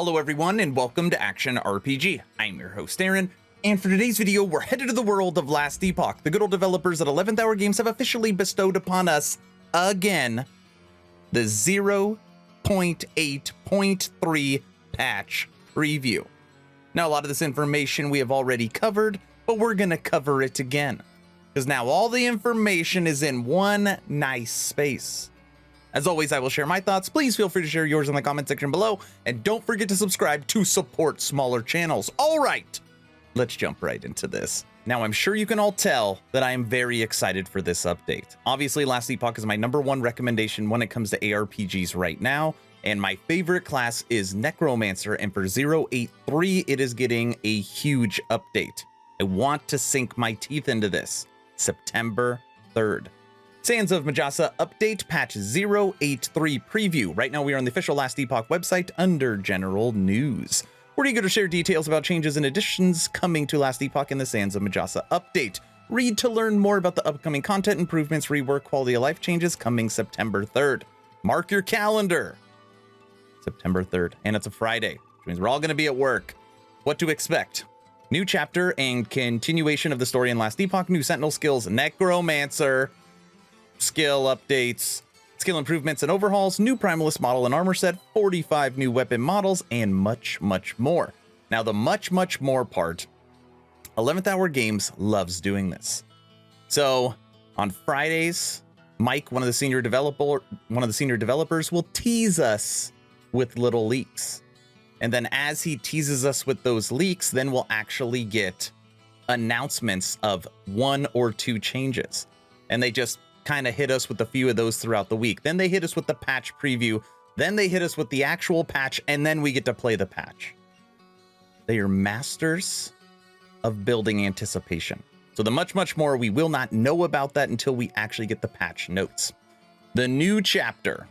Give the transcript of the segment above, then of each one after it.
Hello everyone and welcome to Action RPG. I'm your host Aaron, and for today's video we're headed to the world of Last Epoch. The good old developers at 11th Hour Games have officially bestowed upon us, again, the 0.8.3 patch preview. Now a lot of this information we have already covered, but we're going to cover it again, because now all the information is in one nice space. As always, I will share my thoughts. Please feel free to share yours in the comment section below, and don't forget to subscribe to support smaller channels. All right, let's jump right into this. Now, I'm sure you can all tell that I am very excited for this update. Obviously, Last Epoch is my #1 recommendation when it comes to ARPGs right now, and my favorite class is Necromancer, and for 0.8.3, it is getting a huge update. I want to sink my teeth into this. September 3rd. Sands of Majasa update patch 0.8.3 preview. Right now we are on the official Last Epoch website under general news. We're eager to share details about changes and additions coming to Last Epoch in the Sands of Majasa update. Read to learn more about the upcoming content improvements, rework, quality of life changes coming September 3rd. Mark your calendar. September 3rd, and it's a Friday, which means we're all going to be at work. What to expect? New chapter and continuation of the story in Last Epoch, new Sentinel skills, Necromancer, skill updates, skill improvements and overhauls, new Primalist model and armor set, 45 new weapon models, and much more. Now the much more part, 11th Hour Games loves doing this. So on Fridays, Mike, one of the senior developers, will tease us with little leaks. And then as he teases us with those leaks, then we'll actually get announcements of 1 or 2 changes. And they just kind of hit us with a few of those throughout the week. Then they hit us with the patch preview. Then they hit us with the actual patch, and then we get to play the patch. They are masters of building anticipation. So the much more, we will not know about that until we actually get the patch notes. The new chapter.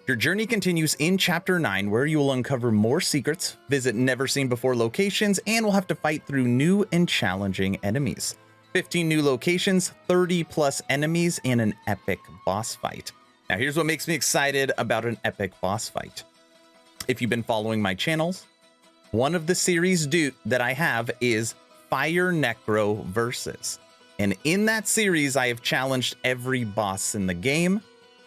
Your journey continues in Chapter 9, where you will uncover more secrets, visit never-seen-before locations, and will have to fight through new and challenging enemies. 15 new locations, 30+ enemies, and an epic boss fight. Now, here's what makes me excited about an epic boss fight. If you've been following my channels, one of the series that I have is Fire Necro Versus. And in that series, I have challenged every boss in the game,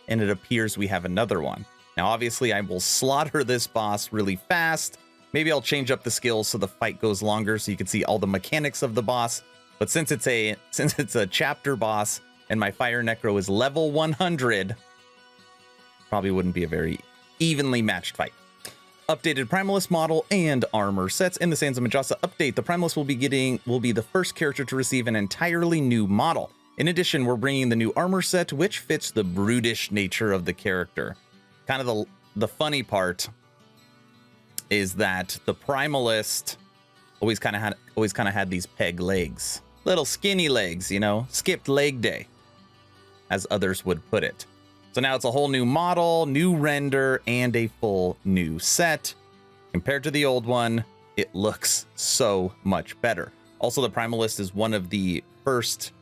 and it appears we have another one. Now, obviously, I will slaughter this boss really fast. Maybe I'll change up the skills so the fight goes longer so you can see all the mechanics of the boss. But since it's a chapter boss and my Fire Necro is level 100, probably wouldn't be a very evenly matched fight. Updated Primalist model and armor sets in the Sands of Majasa update. The Primalist will be the first character to receive an entirely new model. In addition, we're bringing the new armor set, which fits the brutish nature of the character. Kind of the funny part is that the Primalist always kind of had these peg legs, little skinny legs, you know, skipped leg day, as others would put it. So now it's a whole new model, new render, and a full new set. Compared to the old one, it looks so much better. Also, the Primalist is one of the first,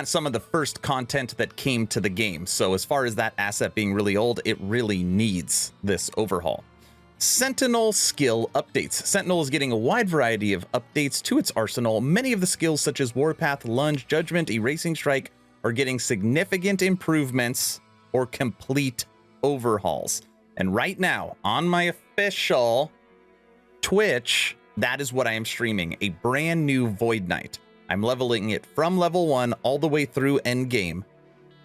some of the first content that came to the game. So as far as that asset being really old, it really needs this overhaul. Sentinel skill updates. Sentinel is getting a wide variety of updates to its arsenal. Many of the skills such as Warpath, Lunge, Judgment, Erasing Strike are getting significant improvements or complete overhauls. And right now on my official Twitch, that is what I am streaming, a brand new Void Knight. I'm leveling it from level 1 all the way through end game.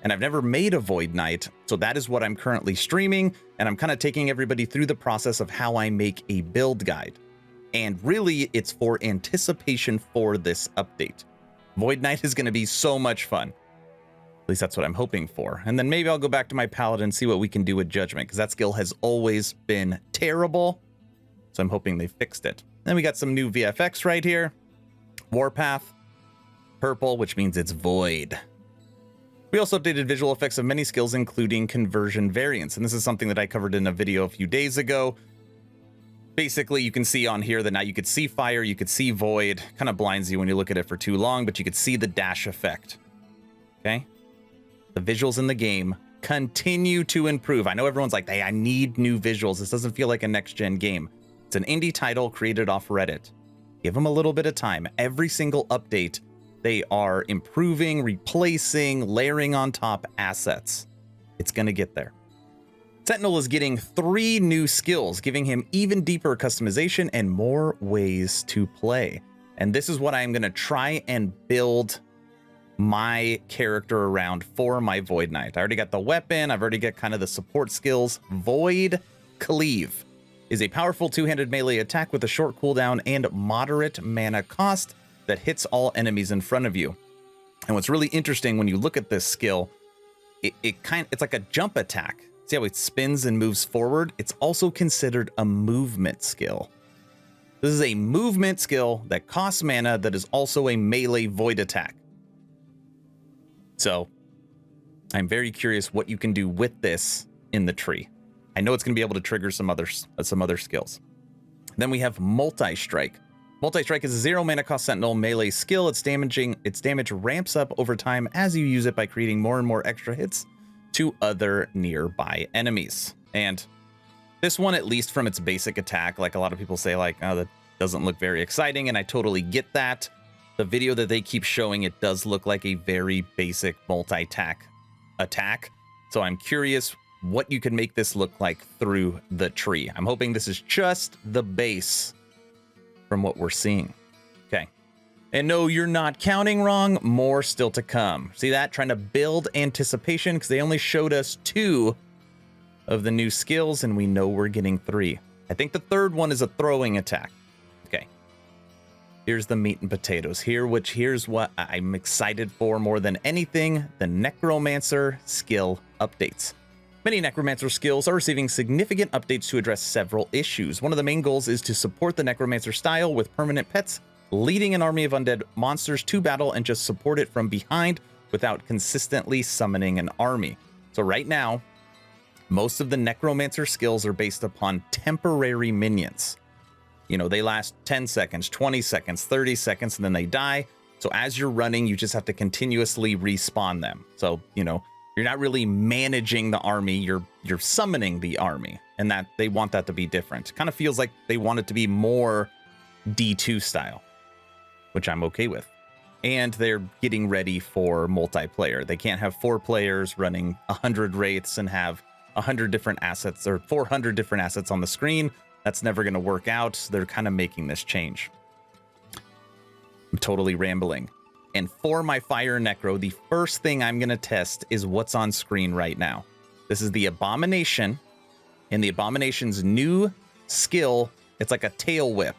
And I've never made a Void Knight, so that is what I'm currently streaming, and I'm kind of taking everybody through the process of how I make a build guide. And really, it's for anticipation for this update. Void Knight is going to be so much fun. At least that's what I'm hoping for. And then maybe I'll go back to my Paladin and see what we can do with Judgment, because that skill has always been terrible, so I'm hoping they fixed it. Then we got some new VFX right here. Warpath, purple, which means it's void. We also updated visual effects of many skills, including conversion variants. And this is something that I covered in a video a few days ago. Basically, you can see on here that now you could see fire, you could see void. Kind of blinds you when you look at it for too long, but you could see the dash effect. Okay? The visuals in the game continue to improve. I know everyone's like, hey, I need new visuals. This doesn't feel like a next-gen game. It's an indie title created off Reddit. Give them a little bit of time. Every single update, they are improving, replacing, layering on top assets. It's going to get there. Sentinel is getting 3 new skills, giving him even deeper customization and more ways to play. And this is what I'm going to try and build my character around for my Void Knight. I already got the weapon. I've already got kind of the support skills. Void Cleave is a powerful 2-handed melee attack with a short cooldown and moderate mana cost that hits all enemies in front of you. And what's really interesting when you look at this skill, it's like a jump attack. See how it spins and moves forward? It's also considered a movement skill. This is a movement skill that costs mana that is also a melee void attack. So I'm very curious what you can do with this in the tree. I know it's going to be able to trigger some other skills. Then we have Multi-Strike. Multi-Strike is a 0 mana cost Sentinel melee skill. Its damage ramps up over time as you use it by creating more and more extra hits to other nearby enemies. And this one, at least from its basic attack, like a lot of people say, like, oh, that doesn't look very exciting, and I totally get that. The video that they keep showing, it does look like a very basic multi-attack attack. So I'm curious what you can make this look like through the tree. I'm hoping this is just the base from what we're seeing. Okay. And no, you're not counting wrong. More still to come. See that? Trying to build anticipation because they only showed us 2 of the new skills and we know we're getting 3. I think the third one is a throwing attack. Okay. Here's the meat and potatoes here, here's what I'm excited for more than anything, the Necromancer skill updates. Many Necromancer skills are receiving significant updates to address several issues. One of the main goals is to support the Necromancer style with permanent pets, leading an army of undead monsters to battle and just support it from behind without consistently summoning an army. So right now, most of the Necromancer skills are based upon temporary minions. You know, they last 10 seconds, 20 seconds, 30 seconds, and then they die. So as you're running, you just have to continuously respawn them. So, you know, you're not really managing the army, you're summoning the army, and that they want that to be different. It kind of feels like they want it to be more D2 style, which I'm okay with. And they're getting ready for multiplayer. They can't have 4 players running 100 wraiths and have 100 different assets or 400 different assets on the screen. That's never going to work out. They're kind of making this change. I'm totally rambling. And for my Fire Necro, the first thing I'm going to test is what's on screen right now. This is the Abomination, and the Abomination's new skill, it's like a tail whip,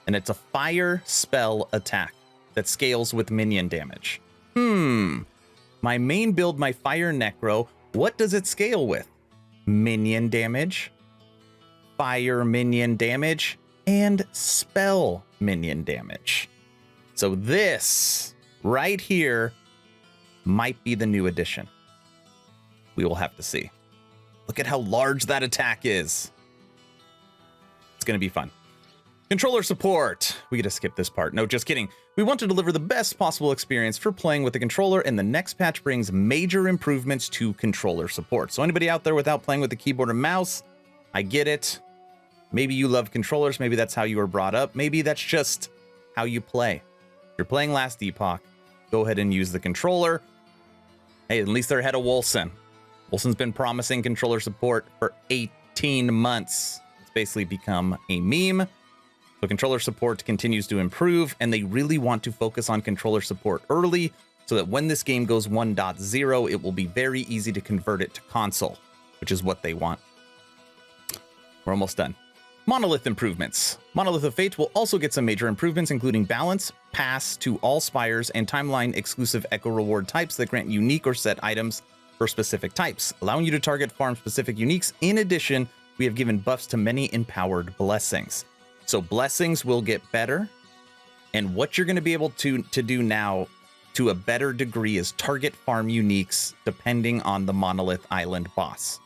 and it's a fire spell attack that scales with minion damage. My main build, my Fire Necro, what does it scale with? Minion damage, fire minion damage, and spell minion damage. So this right here might be the new addition. We will have to see. Look at how large that attack is. It's going to be fun. Controller support. We get to skip this part. No, just kidding. We want to deliver the best possible experience for playing with the controller, and the next patch brings major improvements to controller support. So anybody out there without playing with the keyboard and mouse, I get it. Maybe you love controllers. Maybe that's how you were brought up. Maybe that's just how you play. If you're playing last Epoch, go ahead and use the controller. Hey, at least they're ahead of Wolcen. Wolcen's been promising controller support for 18 months. It's basically become a meme. So controller support continues to improve, and they really want to focus on controller support early so that when this game goes 1.0, it will be very easy to convert it to console, which is what they want. We're almost done. Monolith Improvements. Monolith of Fate will also get some major improvements, including balance, pass to all spires, and timeline exclusive echo reward types that grant unique or set items for specific types, allowing you to target farm specific uniques. In addition, we have given buffs to many empowered blessings. So blessings will get better, and what you're going to be able to do now to a better degree is target farm uniques depending on the Monolith Island boss.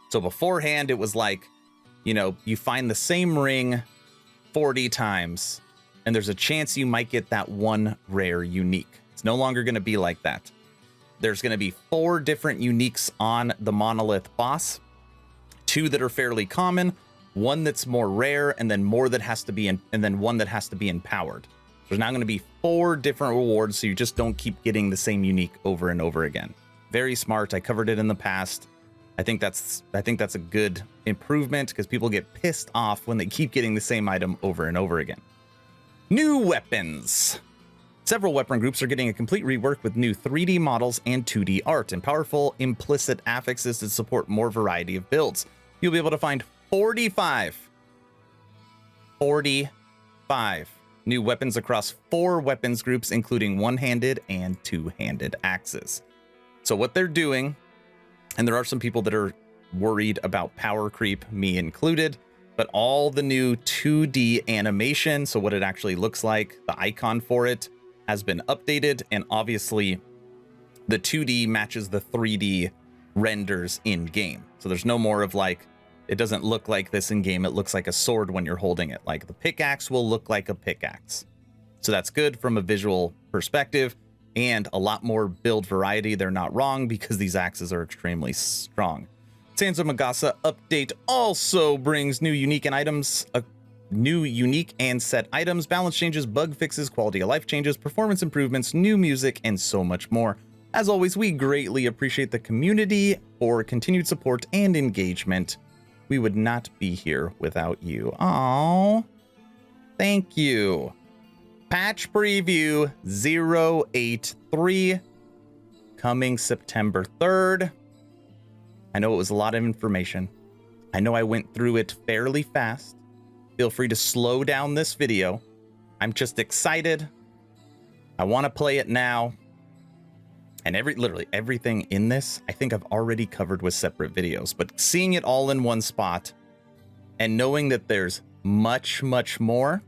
So beforehand, it was like, you know, you find the same ring 40 times, and there's a chance you might get that one rare unique. It's no longer going to be like that. There's going to be 4 different uniques on the Monolith boss, 2 that are fairly common, 1 that's more rare, and then more that has to be and then 1 that has to be empowered. There's now going to be 4 different rewards, so you just don't keep getting the same unique over and over again. Very smart. I covered it in the past. I think that's a good improvement because people get pissed off when they keep getting the same item over and over again. New weapons. Several weapon groups are getting a complete rework with new 3D models and 2D art and powerful implicit affixes to support more variety of builds. You'll be able to find 45 new weapons across 4 weapons groups, including one-handed and two-handed axes. So what they're doing, and there are some people that are worried about power creep, me included, but all the new 2D animation, so what it actually looks like, the icon for it has been updated, and obviously the 2D matches the 3D renders in game. So there's no more of like, it doesn't look like this in game, it looks like a sword when you're holding it. Like the pickaxe will look like a pickaxe. So that's good from a visual perspective, and a lot more build variety. They're not wrong because these axes are extremely strong. Sansa Magasa update also brings new unique and items, new unique and set items, balance changes, bug fixes, quality of life changes, performance improvements, new music, and so much more. As always, we greatly appreciate the community for continued support and engagement. We would not be here without you. Aww. Thank you. Patch preview 083 coming September 3rd. I know it was a lot of information. I know I went through it fairly fast. Feel free to slow down this video. I'm just excited. I want to play it now. And literally everything in this, I think I've already covered with separate videos, but seeing it all in one spot and knowing that there's much, much more,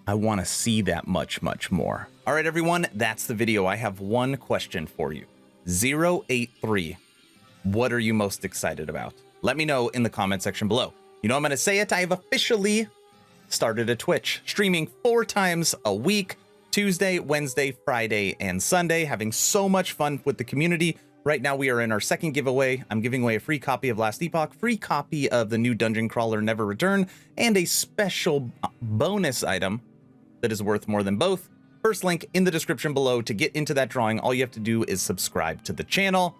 I want to see that much, much more. All right, everyone, that's the video. I have one question for you. 083, what are you most excited about? Let me know in the comment section below. You know I'm going to say it. I have officially started a Twitch, streaming 4 times a week, Tuesday, Wednesday, Friday, and Sunday, having so much fun with the community. Right now, we are in our 2nd giveaway. I'm giving away a free copy of Last Epoch, free copy of the new Dungeon Crawler Never Return, and a special bonus item that is worth more than both. First link in the description below to get into that drawing. All you have to do is subscribe to the channel.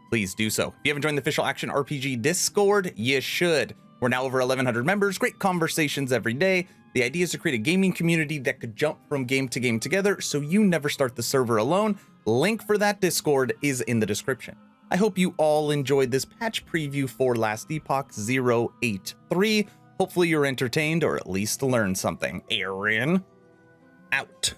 Please do so. If you haven't joined the official Action RPG Discord, you should. We're now over 1,100 members, great conversations every day. The idea is to create a gaming community that could jump from game to game together so you never start the server alone. Link for that Discord is in the description. I hope you all enjoyed this patch preview for Last Epoch 083. Hopefully you're entertained or at least learned something. Aaron, out.